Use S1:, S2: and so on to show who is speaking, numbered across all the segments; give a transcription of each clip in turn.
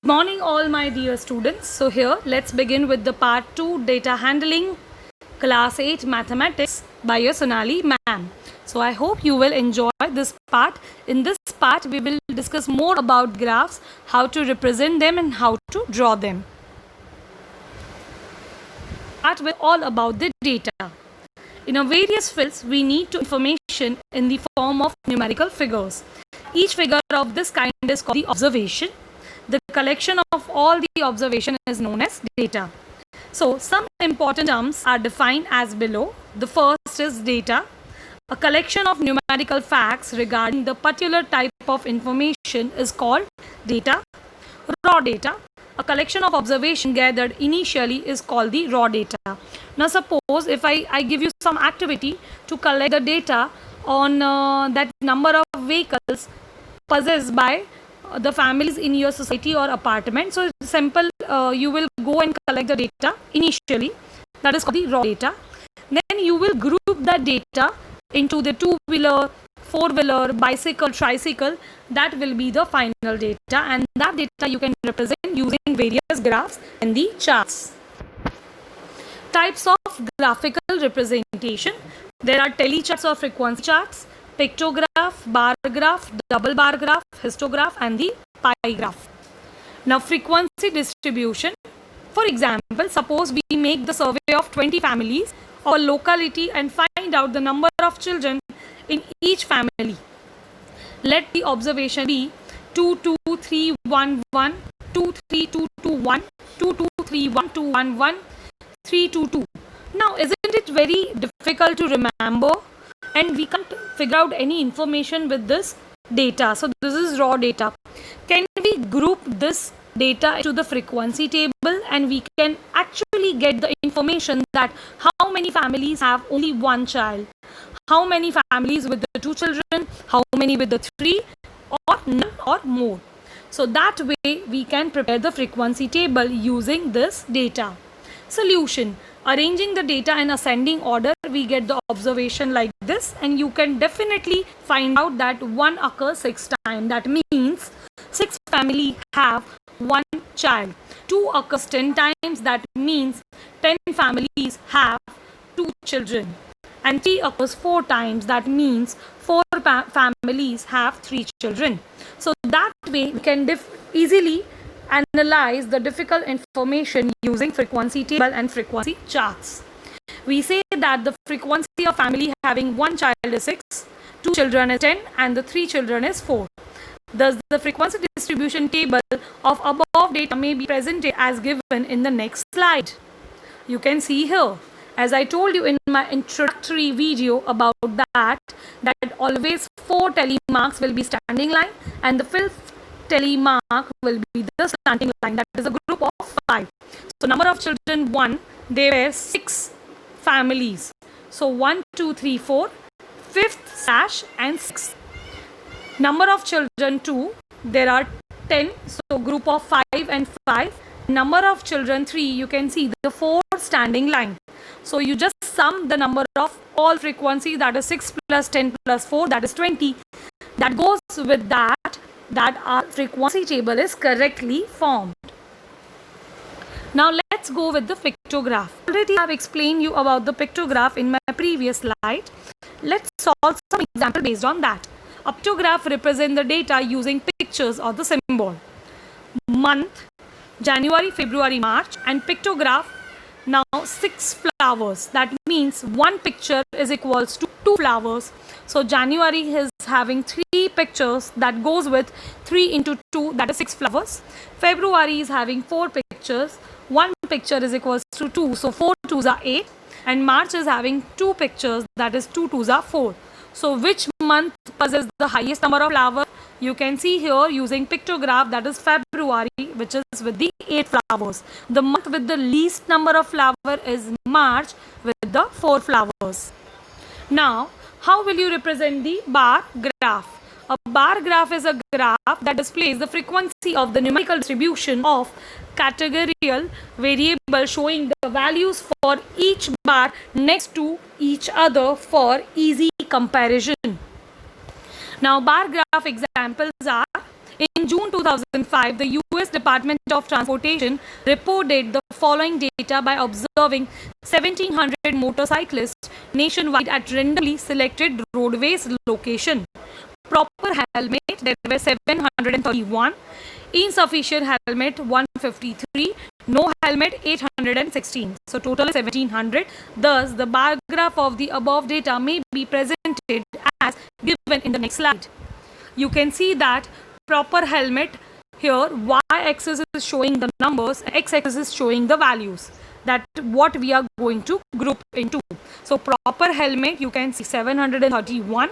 S1: Morning all my dear students. So here let's begin with the part 2 data handling class 8 mathematics by your Sonali ma'am. So I hope you will enjoy this part. In this part we will discuss more about graphs, how to represent them and how to draw them. Start with all about the data. In our various fields we need to information in the form of numerical figures. Each figure of this kind is called the observation. The collection of all the observation is known as data. So some important terms are defined as below. The first is data, a collection of numerical facts regarding the particular type of information is called data. Raw data, a collection of observation gathered initially is called the raw data. Now suppose if I give you some activity to collect the data on that number of vehicles possessed by the families in your society or apartment. So simple, you will go and collect the data initially, that is called the raw data. Then you will group the data into the two-wheeler, four-wheeler, bicycle, tricycle. That will be the final data, and that data you can represent using various graphs and the charts. Types of graphical representation. There are telecharts or frequency charts, pictograph, bar graph, double bar graph, histograph and the pie graph. Now frequency distribution. For example, suppose we make the survey of 20 families or locality and find out the number of children in each family. Let the observation be 2 2 3 1 1, 2 3 2 2 1, 2 2 3 1 2 1 1, 3 2 2. Now isn't it very difficult to remember, and we can't figure out any information with this data. So this is raw data. Can we group this data into the frequency table, and we can actually get the information that how many families have only one child, how many families with the two children, how many with the three, or none or more. So that way we can prepare the frequency table using this data. Solution. Arranging the data in ascending order, we get the observation like this, and you can definitely find out that 1 occurs 6 times. That means 6 families have 1 child. 2 occurs 10 times. That means 10 families have 2 children. And 3 occurs 4 times. That means 4 families have 3 children. So that way we can easily analyze the difficult information using frequency table and frequency charts. We say that the frequency of family having 1 child is 6, 2 children is 10 and the 3 children is 4. Thus the frequency distribution table of above data may be presented as given in the next slide. You can see here, as I told you in my introductory video about that always 4 telemarks will be standing line and the fifth telemark will be the slanting line. That is a group of 5. So number of children 1, there were 6 families. So 1 2 3 4, fifth slash and 6. Number of children 2, there are 10. So group of 5 and 5. Number of children 3, you can see the 4 standing line. So you just sum the number of all frequencies, that is 6 plus 10 plus 4, that is 20. That goes with that our frequency table is correctly formed. Now let's go with the pictograph. Already I have explained you about the pictograph in my previous slide. Let's solve some example based on that. A pictograph represents the data using pictures or the symbol. Month, January, February, March, and pictograph. Now 6 flowers. That means one picture is equals to 2 flowers. So January is having 3 pictures, that goes with 3 into 2, that is 6 flowers. February is having 4 pictures. One picture is equals to 2, so 4 twos are 8. And March is having 2 pictures, that is 2 twos are 4. So which month possesses the highest number of flowers? You can see here using pictograph, that is February, which is with the 8 flowers. The month with the least number of flowers is March with the 4 flowers. Now, how will you represent the bar graph? A bar graph is a graph that displays the frequency of the numerical distribution of categorical variable, showing the values for each bar next to each other for easy comparison. Now bar graph examples are In June 2005, the US Department of Transportation reported the following data by observing 1,700 motorcyclists nationwide at randomly selected roadways location. Proper helmet, there were 731. Insufficient helmet, 153. No helmet, 816. So total is 1700. Thus, the bar graph of the above data may be presented as given in the next slide. You can see that proper helmet here, y-axis is showing the numbers, x-axis is showing the values. That what we are going to group into. So proper helmet, you can see 731.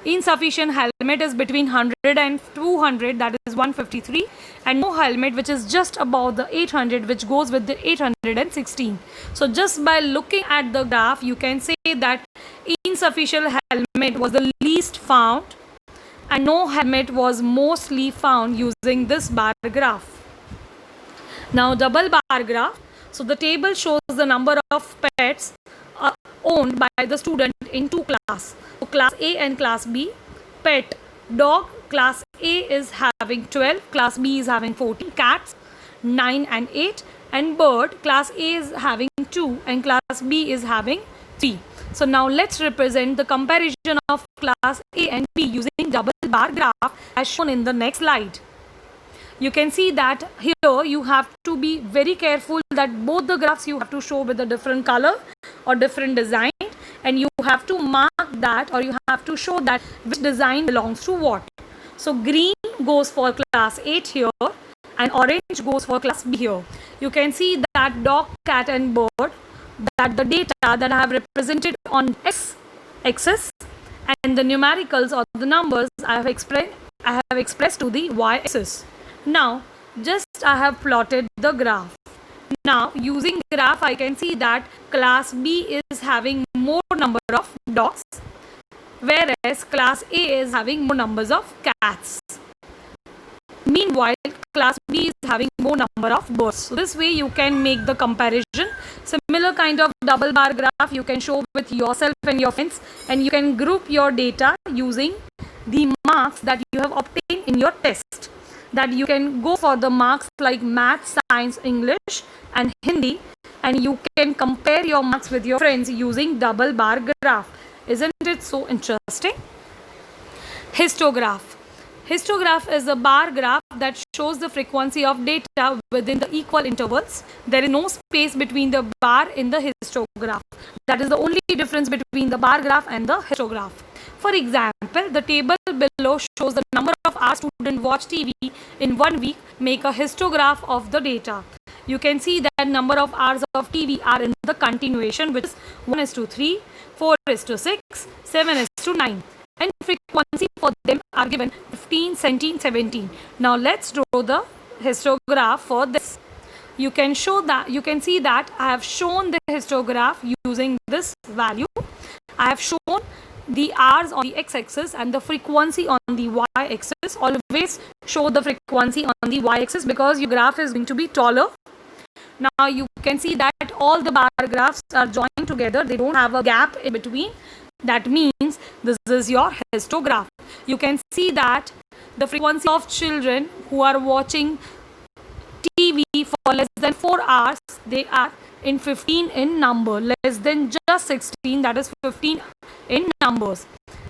S1: Insufficient helmet is between 100 and 200, that is 153, and no helmet, which is just above the 800, which goes with the 816. So just by looking at the graph, you can say that insufficient helmet was the least found and no helmet was mostly found using this bar graph. Now double bar graph. So the table shows the number of pets owned by the student in two classes. So class A and class B. Pet dog, class A is having 12, class B is having 14. Cats 9 and 8, and bird, class A is having 2 and class B is having 3. So now let's represent the comparison of class A and B using double bar graph as shown in the next slide. You can see that here you have to be very careful that both the graphs you have to show with a different color or different design, and you have to mark that, or you have to show that which design belongs to what. So green goes for class 8 here and orange goes for class B here. You can see that dog, cat and bird, that the data that I have represented on x-axis and the numericals or the numbers I have expressed to the y-axis. Now just I have plotted the graph. Now using graph I can see that class B is having more number of dogs, whereas class A is having more numbers of cats. Meanwhile, class B is having more number of birds. So this way you can make the comparison. Similar kind of double bar graph you can show with yourself and your friends, and you can group your data using the marks that you have obtained in your test. That you can go for the marks like math, science, English and Hindi, and you can compare your marks with your friends using double bar graph. Isn't it so interesting? Histograph. Histograph is a bar graph that shows the frequency of data within the equal intervals. There is no space between the bar in the histograph. That is the only difference between the bar graph and the histograph. For example, the table below shows the number of hours students watch TV in 1 week. Make a histograph of the data. You can see that number of hours of TV are in the continuation, which is 1:3, 4:6, 7:9. And frequency for them are given 15, 17, 17. Now let's draw the histograph for this. You can see that I have shown the histograph using this value. I have shown the hours on the x-axis and the frequency on the y-axis. Always show the frequency on the y-axis because your graph is going to be taller. Now you can see that all the bar graphs are joined together. They don't have a gap in between. That means this is your histograph. You can see that the frequency of children who are watching TV for less than 4 hours, they are in 15 in number, less than just 16, that is 15 in numbers.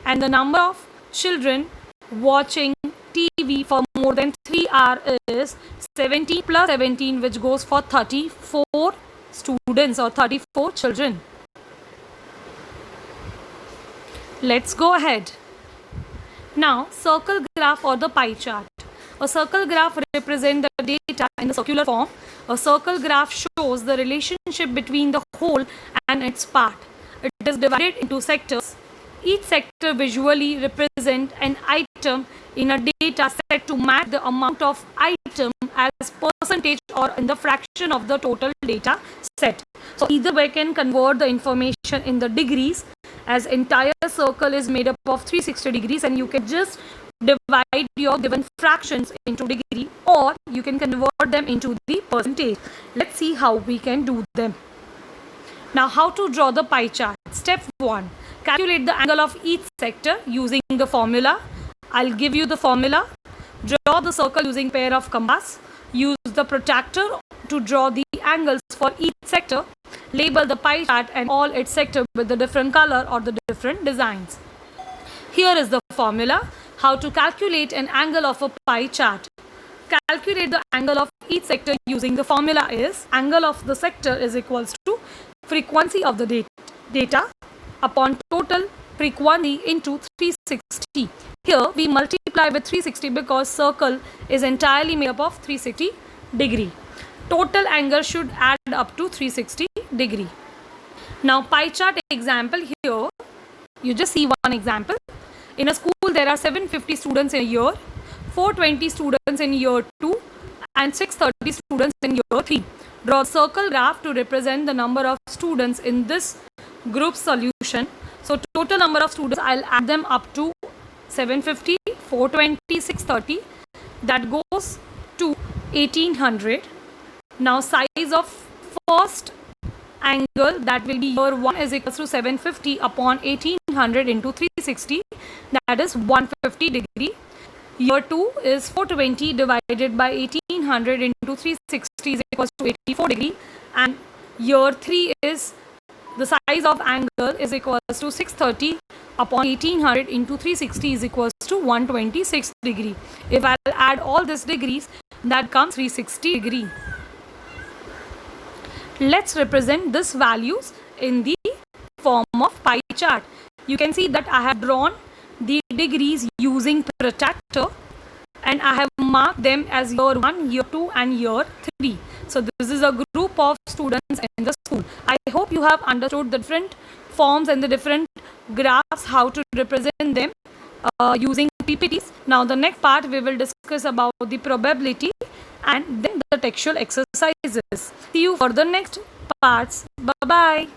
S1: And the number of children watching TV for more than 3 hours is 17 plus 17, which goes for 34 students or 34 children. Let's go ahead. Now, circle graph or the pie chart. A circle graph represents the data in the circular form. A circle graph shows the relationship between the whole and its part. It is divided into sectors. Each sector visually represents an item in a data set to match the amount of item as percentage or in the fraction of the total data set. So either way can convert the information in the degrees, as entire circle is made up of 360 degrees, and you can just divide your given fractions into degree, or you can convert them into the percentage. Let's see how we can do them. Now how to draw the pie chart. Step 1. Calculate the angle of each sector using the formula. I'll give you the formula. Draw the circle using pair of compass. Use the protractor to draw the angles for each sector. Label the pie chart and all its sector with the different color or the different designs. Here is the formula how to calculate an angle of a pie chart. Calculate the angle of each sector using the formula is angle of the sector is equals to frequency of the data upon total frequency into 360. Here we multiply with 360 because circle is entirely made up of 360 degree. Total angle should add up to 360 degree. Now pie chart example here, you just see one example. In a school there are 750 students in a year, 420 students in year 2 and 630 students in year 3. Draw a circle graph to represent the number of students in this group solution. So total number of students, I'll add them up to 750, 420, 630. That goes to 1800. Now size of first angle, that will be year 1 is equals to 750 upon 1800 into 360, that is 150 degree. Year 2 is 420 divided by 1800 into 360 is equals to 84 degree, and year 3 is the size of angle is equals to 630 upon 1800 into 360 is equals to 126 degree. If I'll add all these degrees, that comes 360 degree. Let's represent these values in the form of pie chart. You can see that I have drawn the degrees using protractor and I have marked them as year 1, year 2 and year 3. So this is a group of students in the school. I hope you have understood the different forms and the different graphs, how to represent them using PPTs. Now the next part we will discuss about the probability and then the textual exercises. See you for the next parts. Bye bye.